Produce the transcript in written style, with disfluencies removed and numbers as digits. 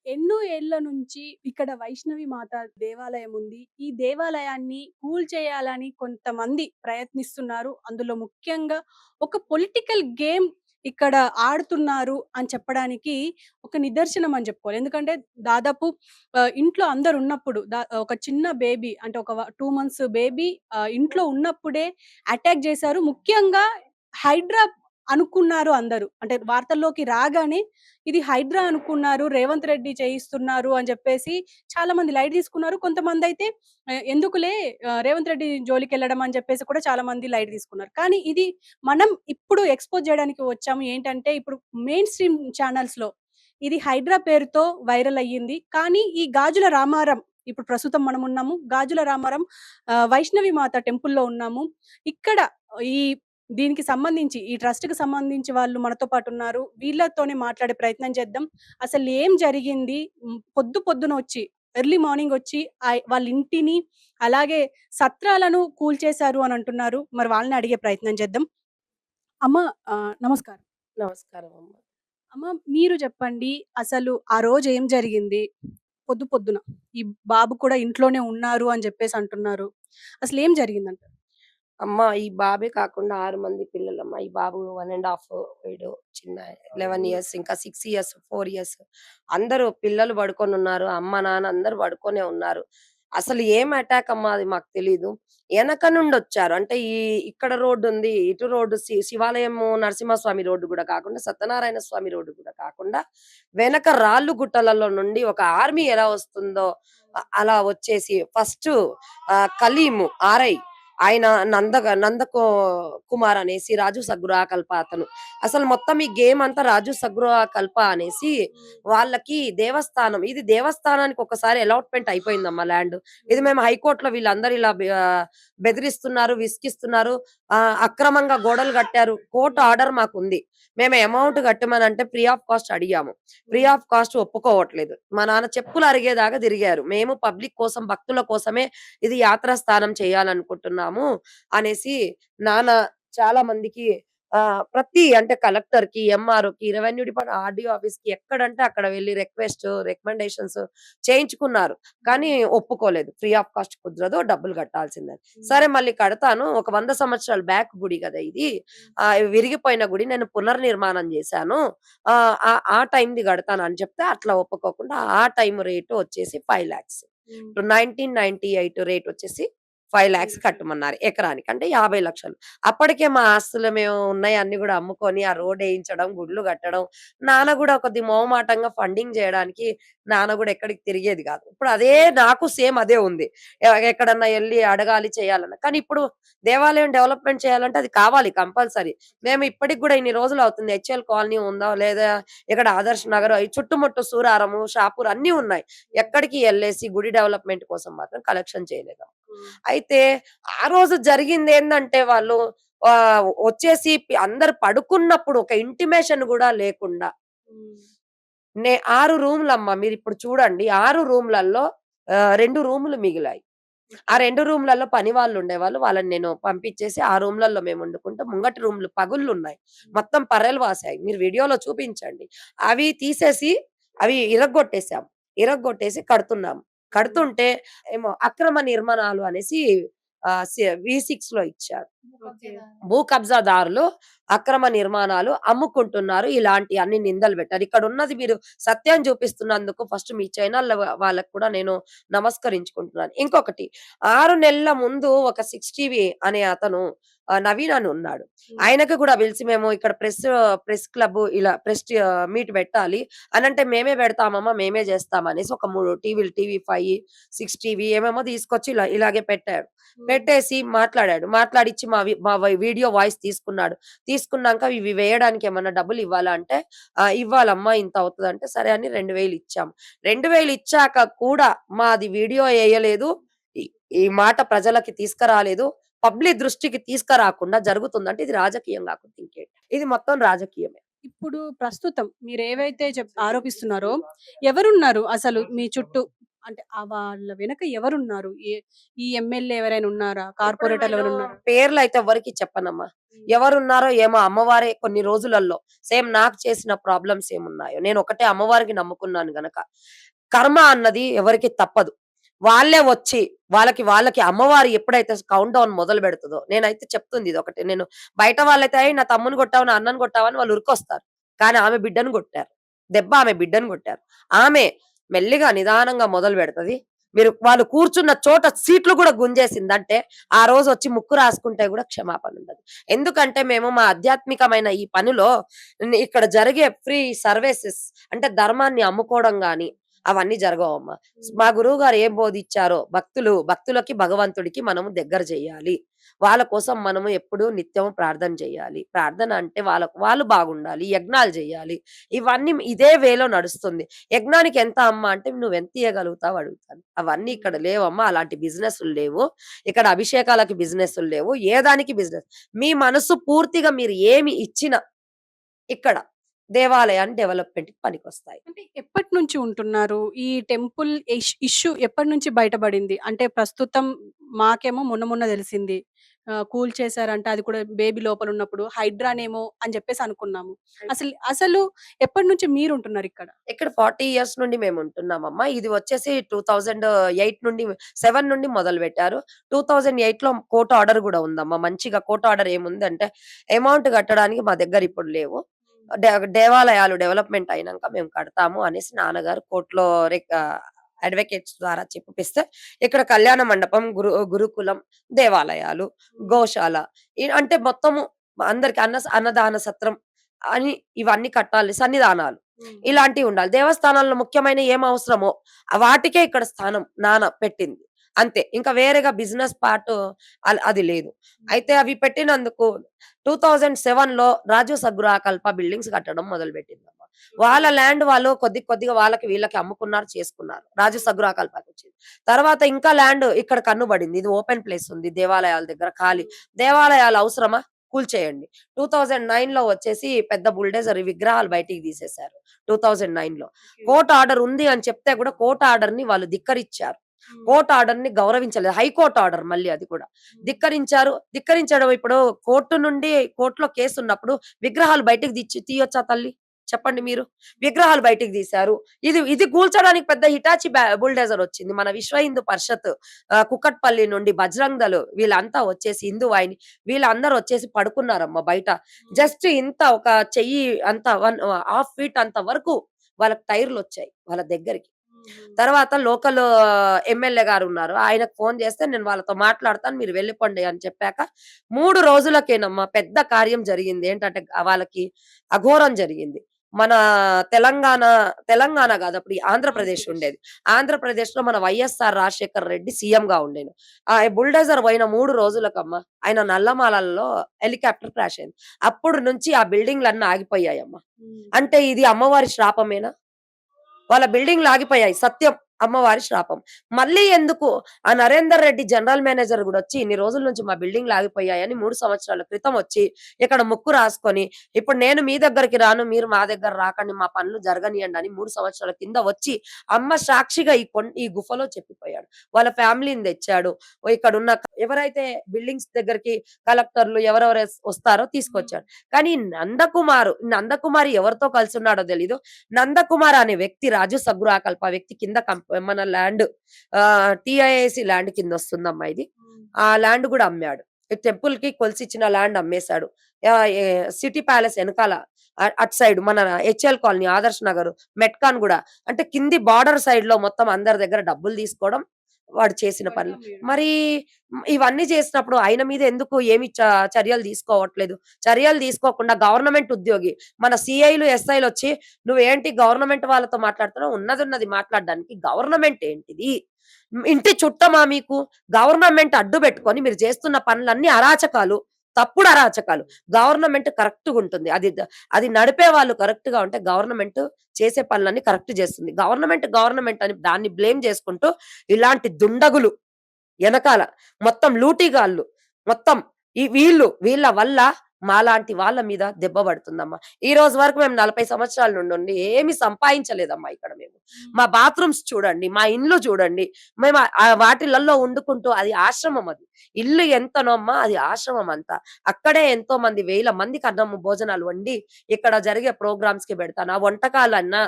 ఎన్నో ఏళ్ల నుంచి ఇక్కడ వైష్ణవి మాత దేవాలయం ఉంది. ఈ దేవాలయాన్ని కూల్చేయాలని కొంతమంది ప్రయత్నిస్తున్నారు. అందులో ముఖ్యంగా ఒక పొలిటికల్ గేమ్ ఇక్కడ ఆడుతున్నారు అని చెప్పడానికి ఒక నిదర్శనం అని చెప్పుకోవాలి. ఎందుకంటే దాదాపు ఇంట్లో అందరున్నప్పుడు ఒక చిన్న బేబీ అంటే ఒక 2 మంత్స్ బేబీ ఇంట్లో ఉన్నప్పుడే అటాక్ చేశారు. ముఖ్యంగా హైడ్రా అనుకున్నారు అందరూ. అంటే వార్తల్లోకి రాగానే ఇది హైడ్రా అనుకున్నారు. రేవంత్ రెడ్డి చేయిస్తున్నారు అని జెప్పేసి చాలా మంది లైట్ తీసుకున్నారు. కొంతమందయితే ఎందుకులే రేవంత్ రెడ్డి జోలికెళ్ళడం అని జెప్పేసి కూడా చాలా మంది లైట్ తీసుకున్నారు. కానీ ఇది మనం ఇప్పుడు ఎక్స్‌పోజ్ జేయడానికి వచ్చాము. ఏంటంటే ఇప్పుడు మెయిన్ స్ట్రీమ్ ఛానల్స్‌లో ఇది హైడ్రా పేరుతో వైరల్ అయ్యింది. కానీ ఈ గాజుల రామారం ఇప్పుడు ప్రస్తుతం మనమున్నాము. గాజుల రామారం వైష్ణవి మాత టెంపుల్‌లో ఉన్నాము. ఇక్కడ ఈ దీనికి సంబంధించి ఈ ట్రస్ట్‌కి సంబంధించి వాళ్ళు మనతో పాటున్నారు. వీళ్ళతోనే మాట్లాడే ప్రయత్నం చేద్దాం. అసలేం జరిగింది? పొద్దునొచ్చి ఎర్లీ మార్నింగ్ వచ్చి వాళ్ళ ఇంటిని అలాగే సత్రాలను కూల్చేశారు అని అంటున్నారు. మరి వాళ్ళని అడిగే ప్రయత్నం చేద్దాం. అమ్మ నమస్కారం. నమస్కారం అమ్మ. అమ్మ మీరు చెప్పండి. అసలు ఆ రోజు ఏం జరిగింది? పొద్దున ఈ బాబు కూడా ఇంట్లోనే ఉన్నారు అని చెప్పేసి అంటున్నారు. అసలేం జరిగిందంటారు? అమ్మ ఈ బాబే కాకుండా 6 మంది పిల్లలమ్మ. ఈ బాబు 1 ½ వీడు చిన్న 11 ఇయర్స్, ఇంకా 6 ఇయర్స్, 4 ఇయర్స్ అందరూ పిల్లలు పడుకొనున్నారు. అమ్మ, నాన్న అందరూ పడుకొనే ఉన్నారు. అసలు ఏం అటాక్ అమ్మా అది మాకు తెలీదు. ఎనక నుండొచ్చారు. అంటే ఇక్కడ రోడ్డుంది. ఇటు రోడ్డు శివాలయము నరసింహస్వామి రోడ్డు గూడా కాకుండా, సత్యనారాయణ స్వామి రోడ్డు గూడా కాకుండా, వెనక రాళ్ళు గుట్టలలో నుండి ఒక ఆర్మీ ఎలా వస్తుందో అలా వచ్చేసి ఫస్టు కలీము ఆర్ఐ ఆయన కుమార్ అనేసి రాజు సగ్గురా కల్ప అతను. అసలు మొత్తం ఈ గేమ్ అంతా రాజు సగ్గురా కల్ప అనేసి వాళ్ళకి దేవస్థానం, ఇది దేవస్థానానికి ఒకసారి అలాట్‌మెంట్ అయిపోయిందమ్మా ల్యాండ్. ఇది మేము హైకోర్ట్‌లో వీళ్ళందరూ ఇలా బెదిరిస్తున్నారు, విసిగిస్తున్నారు. అక్రమంగా గోడలు కట్టారు. కోర్ట్ ఆర్డర్ మాకుంది. మేము అమౌంట్ కట్టమనంటే ఫ్రీ ఆఫ్ కాస్ట్ అడిగాము. ఫ్రీ ఆఫ్ కాస్ట్ ఒప్పుకోవట్లేదు. మా నాన్న చెప్పులు అరిగేదాకా తిరిగారు. మేము పబ్లిక్ కోసం, భక్తుల కోసమే ఇది యాత్రా స్థానం చేయాలనుకుంటున్నాము అనేసి నాన్న చాలా మందికి ప్రతి అంటే కలెక్టర్‌కి, ఎంఆర్‌ఓకి, రెవెన్యూ డిపార్ట్‌మెంట్, ఆర్‌డీఓ ఆఫీస్‌కి ఎక్కడంటే అక్కడ వెళ్లి రికమెండేషన్స్ చేయించుకున్నారు. కానీ ఒప్పుకోలేదు. ఫ్రీ ఆఫ్ కాస్ట్ కుదరదు. డబ్బులు కట్టాల్సిందని. సరే మళ్ళీ కడతాను. ఒక 100 సంవత్సరాల బ్యాక్ గుడి గదా ఇది. విరిగిపోయిన గుడి నేను పునర్నిర్మాణం చేశాను. ఆ టైమ్‌ది కడతాను అని చెప్తే అట్లా ఒప్పుకోకుండా ఆ టైమ్ రేట్ వచ్చేసి 5,00,000. 1998 రేట్ వచ్చేసి 5,00,000 కట్టమన్నారు ఎకరానికి. అంటే 50,00,000. అప్పటికే మా ఆస్తులు మేము ఉన్నాయి అన్ని గూడా అమ్ముకొని ఆ రోడ్ ఏయించడం, గుడులు కట్టడం. నాన్న గూడా కొద్ది మొహమాటంగా ఫండింగ్ జేయడానికి నాన్న గూడా ఎక్కడికి తిరిగేది గాదు. ఇప్పుడు అదే నాకు సేమ్ అదే ఉంది. ఎక్కడన్నా ఎళ్లి అడగాలి, చేయాలన్నా. కానీ ఇప్పుడు దేవాలయం డెవలప్‌మెంట్ చేయాలంటే అది కావాలి కంపల్సరీ. మేము ఇప్పటికి గూడా ఇన్ని రోజులవుతుంది. హెచ్ఎల్ కాలనీ ఉందా? లేదా ఇక్కడ ఆదర్శ్ నగర్ ఈ చుట్టుముట్టు సూరారము, షాపూర్ అన్నీ ఉన్నాయి. ఎక్కడికి ఎళ్ళేసి గుడి డెవలప్‌మెంట్ కోసం మాత్రం కలెక్షన్ చేయలేదమ్మ. అయితే ఆ రోజు జరిగిందేందంటే వాళ్ళు వచ్చేసి అందరు పడుకున్నప్పుడు ఒక ఇంటిమేషన్ గూడా లేకుండా 6 రూమ్‌లమ్మ మీరిప్పుడు చూడండి. 6 రూమ్‌లలో 2 రూములు మిగిలాయి. ఆ 2 రూమ్‌లలో పని వాళ్ళుండేవాళ్ళు. వాళ్ళని నేను పంపించేసి ఆ రూమ్‌లలో మేము వండుకుంటాం. ముంగటి రూమ్‌లు పగుళ్ళున్నాయి. మొత్తం పర్రెలు వాసాయి. మీరు వీడియోలో చూపించండి. అవి తీసేసి అవి ఇరగ్గొట్టేసాం. ఇరగ్గొట్టేసి కడుతున్నాం. కడుతుంటే ఏమో అక్రమ నిర్మాణాలు అనేసి V6లో ఇచ్చారు. భూ కబ్జాదారులు అక్రమ నిర్మాణాలు అమ్ముకుంటున్నారు. ఇలాంటి అన్ని నిందలు పెట్టారు. ఇక్కడున్నది మీరు సత్యం చూపిస్తున్నందుకు ఫస్ట్ మీ ఛానల్ వాళ్ళకి కూడా నేను నమస్కరించుకుంటున్నాను. ఇంకొకటి 6 నెలల ముందు ఒక 6 టీవీ అనే అతను నవీన్ అని ఉన్నాడు. ఆయనకి కూడా పిలిసి మేము ఇక్కడ ప్రెస్ క్లబ్ ఇలా మీట్ పెట్టాలి అనంటే మేమే పెడతామమ్మా, మేమే చేస్తాం అనేసి ఒక 3 టీవీలు టీవీ5, 6 టీవీ ఏమేమో తీసుకొచ్చి ఇలాగే పెట్టాడు. పెట్టేసి మాట్లాడాడు. మాట్లాడిచ్చి మా వీడియో వాయిస్ తీసుకున్నాడు. తీసుకున్నాక ఇవి వేయడానికి ఏమన్నా డబ్బులు ఇవ్వాలా అంటే, ఇవ్వాలమ్మా ఇంత అవుతదంటే, సరే అని 2,000 ఇచ్చాము. 2,000 ఇచ్చాక కూడా మాది వీడియో ఎయలేదు. ఈ ఈ మాట ప్రజలకి తీసుకురాలేదు. పబ్లిక్ దృష్టికి తీసుకురాకుండా జరుగుతుందంటే ఇది రాజకీయం కాకుండా ఇంకేంటి. ఇది మొత్తం రాజకీయమే. ఇప్పుడు ప్రస్తుతం మీరేవైతే ఆరోపిస్తున్నారో ఎవరున్నారు అసలు మీ చుట్టూ? అంటే వాళ్ళ వెనక ఎవరున్నారు? ఈ ఎమ్మెల్యే ఎవరైనా ఉన్నారా? ఇప్పుడు కార్పొరేటర్లు నేను ఎవరైనా ఉన్నారా? పేర్లయితే ఎవ్వరికీ చెప్పనమ్మా. హ్మ్. ఎవరున్నారో ఏమో అమ్మవారే కొన్ని రోజులల్లో సేమ్ నాకు చేసిన ప్రాబ్లమ్స్ ఏమున్నాయో నేనొకటే అమ్మవారికి నమ్ముకున్నాను గనక. కర్మ అన్నది ఎవరికీ తప్పదు. వాళ్ళే వచ్చి వాళ్ళకి అమ్మవారు ఎప్పుడైతే కౌంట్ డౌన్ మొదలుపెడతదో నేనైతే చెప్తుంది ఇదొకటే. నేను బయట వాళ్ళైతే "ఏయ్! నా తమ్ముడిని కొట్టావు, నా అన్నని కొట్టావా" అని వాళ్ళు ఉరికొస్తారు. కానీ ఆమె బిడ్డని కొట్టారు. దెబ్బ ఆమె బిడ్డని కొట్టారు. ఆమె మెల్లిగా నిదానంగా మొదలుపెడతది. వాళ్ళు కూర్చున్న చోట సీట్లు గూడా గుంజేసిందంటే ఆ రోజొచ్చి ముక్కు రాసుకుంటే గూడా క్షమాపణుండదు. ఎందుకంటే మేము మా ఆధ్యాత్మికమైన ఈ పనిలో ఇక్కడ జరిగే ఫ్రీ సర్వీసెస్ అంటే ధర్మాన్ని అమ్ముకోవడం గాని, అవన్నీ జరగవమ్మా. హ్మ్. మా గురువుగారు ఏం బోధిచ్చారో భక్తులకి, భగవంతుడికి మనము దగ్గర జేయాలి. వాళ్ళ కోసం మనము ఎప్పుడూ నిత్యం ప్రార్థన జేయాలి. ప్రార్థన అంటే వాళ్ళు బాగుండాలి. యజ్ఞాలు జేయాలి. ఇవన్నీ ఇదే వేలో నడుస్తుంది. యజ్ఞానికి ఎంత అమ్మా అంటే నువ్వెంత ఇయ్యగలుగుతావు అడుగుతాను. అవన్నీ ఇక్కడ హ్మ్. లేవమ్మా. అలాంటి బిజినెస్‌లు లేవు. ఇక్కడ అభిషేకాలకి బిజినెస్‌లు లేవు. ఏ దానికి బిజినెస్. మీ మనసు పూర్తిగా మీరు ఏమి ఇచ్చినా ఇక్కడ దేవాలయాన్ని డెవలప్‌మెంట్‌కి పనికొస్తాయి. అంటే ఎప్పటినుంచి ఉంటున్నారు? ఈ టెంపుల్ ఇష్యూ ఎప్పటినుంచి బయటపడింది? అంటే ప్రస్తుతం మాకేమో మొన్న మొన్న తెలిసింది. కూల్చేశారంట. అది కూడా బేబీ లోపలున్నప్పుడు. హైడ్రానేమో అని జెప్పేసి అనుకున్నాము. అసలు ఎప్పటినుంచి మీరుంటున్నారిక్కడ? ఇక్కడ 40 ఇయర్స్ నుండి మేముంటున్నామమ్మా. ఇది వచ్చేసి 2008 నుండి 7 నుండి మొదలుపెట్టారు. 2008లో కోర్ట్ ఆర్డర్ గూడా ఉందమ్మా. మంచిగా కోర్ట్ ఆర్డర్ ఏముందంటే, అమౌంట్ కట్టడానికి మా దగ్గర ఇప్పుడు లేవు. దే దేవాలయాలు డెవలప్‌మెంట్ అయినంక మేము కడతాము అనేసి నాన్నగారు కోర్ట్‌లో అడ్వకేట్స్ ద్వారా చెప్పిస్తే, ఇక్కడ కళ్యాణ మండపం, గురుకులం, దేవాలయాలు, గోశాల అంటే మొత్తము అందరికి అన్నదాన సత్రం అని ఇవన్నీ కట్టాలి. సన్నిధానాలు. హ్మ్. ఇలాంటివి ఉండాలి. దేవస్థానాల్లో ముఖ్యమైనయి ఏం అవసరమో వాటికే ఇక్కడ స్థానం నాన్న పెట్టింది. అంతే. ఇంకా వేరేగా బిజినెస్ పార్ట్ అది లేదు. అయితే అవి పెట్టినందుకు 2007లో రాజు సగృహకల్ప బిల్డింగ్స్ కట్టడం మొదలుపెట్టిందమ్మ. వాళ్ళ ల్యాండ్ వాళ్ళు కొద్దిగా వాళ్ళకి వీళ్ళకి అమ్ముకున్నారు, చేసుకున్నారు. రాజు సగృహకల్పకొచ్చింది. తర్వాత ఇంకా ల్యాండ్ ఇక్కడ కన్నుబడింది. ఇది ఓపెన్ ప్లేస్ ఉంది. దేవాలయాల దగ్గర ఖాళీ. దేవాలయాలు అవసరమా? కూల్చేయండి. 2009లో వచ్చేసి పెద్ద బుల్డోజర్ విగ్రహాలు బయటికి తీసేశారు. 2009లో. ఓకే. కోర్ట్ ఆర్డర్ ఉంది అని చెప్తే కూడా కోర్ట్ ఆర్డర్‌ని వాళ్ళు ధిక్కరించారు. హ్మ్. కోర్ట్ ఆర్డర్‌ని గౌరవించలేదు. హైకోర్ట్ ఆర్డర్ మళ్ళీ అది కూడా. ధిక్కరించారు. ధిక్కరించడం ఇప్పుడు కోర్టు నుండి కోర్ట్‌లో కేసున్నప్పుడు విగ్రహాలు బయటికి తీయొచ్చా తల్లి? చెప్పండి మీరు. విగ్రహాలు బయటికి తీశారు. ఇది కూల్చడానికి పెద్ద హిటాచీ బుల్డోజర్ వచ్చింది. మన విశ్వ హిందూ పరిషత్ కుకట్పల్లి నుండి బజరంగ్ దళ్ వీళ్ళంతా వచ్చేసి హిందూ వాహిని వీళ్ళందరూ వచ్చేసి పడుకున్నారమ్మ బయట. జస్ట్ ఇంత ఒక చెయ్యి అంత 1/2 ఫీట్ అంత వరకు వాళ్ళకి టైర్‌లొచ్చాయి వాళ్ళ దగ్గరికి. హుహు. తర్వాత లోకల్ ఎమ్మెల్యే గారున్నారు. ఆయనకు ఫోను చేస్తే నేను వాళ్ళతో మాట్లాడతాను. మీరు వెళ్ళిపోండి అని చెప్పాక 3 రోజులకేనమ్మా పెద్ద కార్యం జరిగింది. ఏంటంటే వాళ్ళకి అఘోరం జరిగింది. మన తెలంగాణ, తెలంగాణ గాదు అప్పుడు ఆంధ్రప్రదేశ్ ఆంధ్రప్రదేశ్. ఉండేది. ఆంధ్రప్రదేశ్‌లో మన వైఎస్ఆర్ రాజశేఖర్ రెడ్డి సీఎంగా ఉండేను. ఆ బుల్డోజర్ పోయిన 3 రోజులకమ్మా ఆయన నల్లమలలో హెలికాప్టర్ క్రాష్ అయింది. అప్పుడు నుంచి ఆ బిల్డింగ్‌లన్నీ ఆగిపోయాయమ్మా. హ్మ్. అంటే ఇది అమ్మవారి శ్రాపమేనా? వాళ్ళ బిల్డింగ్‌లు ఆగిపోయాయి. సత్యం. అమ్మవారి శ్రాపం. మళ్ళీ ఎందుకు ఆ నరేందర్ రెడ్డి జనరల్ మేనేజర్ గూడొచ్చి ఇన్ని రోజుల నుంచి మా బిల్డింగ్‌లు ఆగిపోయాయని 3 సంవత్సరాల క్రితం వచ్చి ఇక్కడ ముక్కు రాసుకొని, ఇప్పుడు నేను మీ దగ్గరికి రాను, మీరు మా దగ్గర రాకండి, మా పనులు జరగనియండి అని 3 సంవత్సరాల కింద వచ్చి అమ్మ సాక్షిగా ఈ గుఫలో చెప్పిపోయాడు. వాళ్ళ ఫ్యామిలీని తెచ్చాడు. ఇక్కడున్న ఎవరైతే బిల్డింగ్స్ దగ్గరికి కలెక్టర్‌లు ఎవరెవరు వస్తారో హ్మ్. తీసుకొచ్చాడు. కానీ నందకుమారి ఎవరితో కలిసున్నాడో తెలీదు. నందకుమార్ అనే వ్యక్తి రాజు సగ్గురాకల్ప వ్యక్తి కింద మన ల్యాండ్ టీఐఏసీ ల్యాండ్ కిందొస్తుందమ్మా ఇది. హ్మ్. ఆ ల్యాండ్ గూడా అమ్మాడు. ఈ టెంపుల్‌కి కొలిసిచ్చిన ల్యాండ్ అమ్మేసాడు. సిటీ ప్యాలెస్ ఎనకాల అటు సైడ్ మన హెచ్ఎల్ కాలనీ, ఆదర్శ్ నగర్, మెట్కాన్ గూడా అంటే కింది బార్డర్ సైడ్‌లో మొత్తం అందరి దగ్గర డబ్బులు తీసుకోవడం వాడు చేసిన ఇవన్నీ పనులు. అమ్మేయడం. మరి ఇవన్నీ చేసినప్పుడు ఆయన మీద ఎందుకు ఏమి చర్యలు తీసుకోవట్లేదు? చర్యలు తీసుకోకుండా గవర్నమెంట్ ఉద్యోగి మన సీఐలు, ఎస్ఐలొచ్చి "నువ్వేంటి గవర్నమెంట్ వాళ్ళతో మాట్లాడుతున్నావు? ఉన్నదున్నది మాట్లాడడానికి గవర్నమెంట్ ఏంటిది? ఇంటి చుట్టమా మీకు? గవర్నమెంట్ అడ్డు పెట్టుకొని మీరు చేస్తున్న పనులన్నీ అరాచకాలు. తప్పుడు అరాచకాలు. గవర్నమెంట్ కరెక్ట్‌గుంటుంది. అది నడిపే వాళ్ళు కరెక్ట్‌గా ఉంటే గవర్నమెంట్ చేసే పనులన్నీ కరెక్ట్ చేస్తుంది. గవర్నమెంట్ అని దాన్ని బ్లేమ్ చేసుకుంటూ ఇలాంటి దుండగులు ఎనకాల మొత్తం లూటీగాళ్ళు మొత్తం వీళ్ళ వల్ల మాలాంటి వాళ్ళ మీద దెబ్బ పడుతుందమ్మా. ఈ రోజు వరకు మేము 40 సంవత్సరాల నుండుండి ఏమి సంపాదించలేదమ్మా ఇక్కడ మేము. మా బాత్రూమ్స్ చూడండి, మా ఇండ్లు చూడండి. మేము వాటిలల్లో వండుకుంటూ అది ఆశ్రమం అది. ఇల్లు ఎంతనో అది ఆశ్రమం అంతా. అక్కడే ఎంతో మంది వేల మందికి అన్నము భోజనాలు వండి ఇక్కడ జరిగే ప్రోగ్రామ్స్‌కి పెడతాను. ఆ వంటకాలన్నా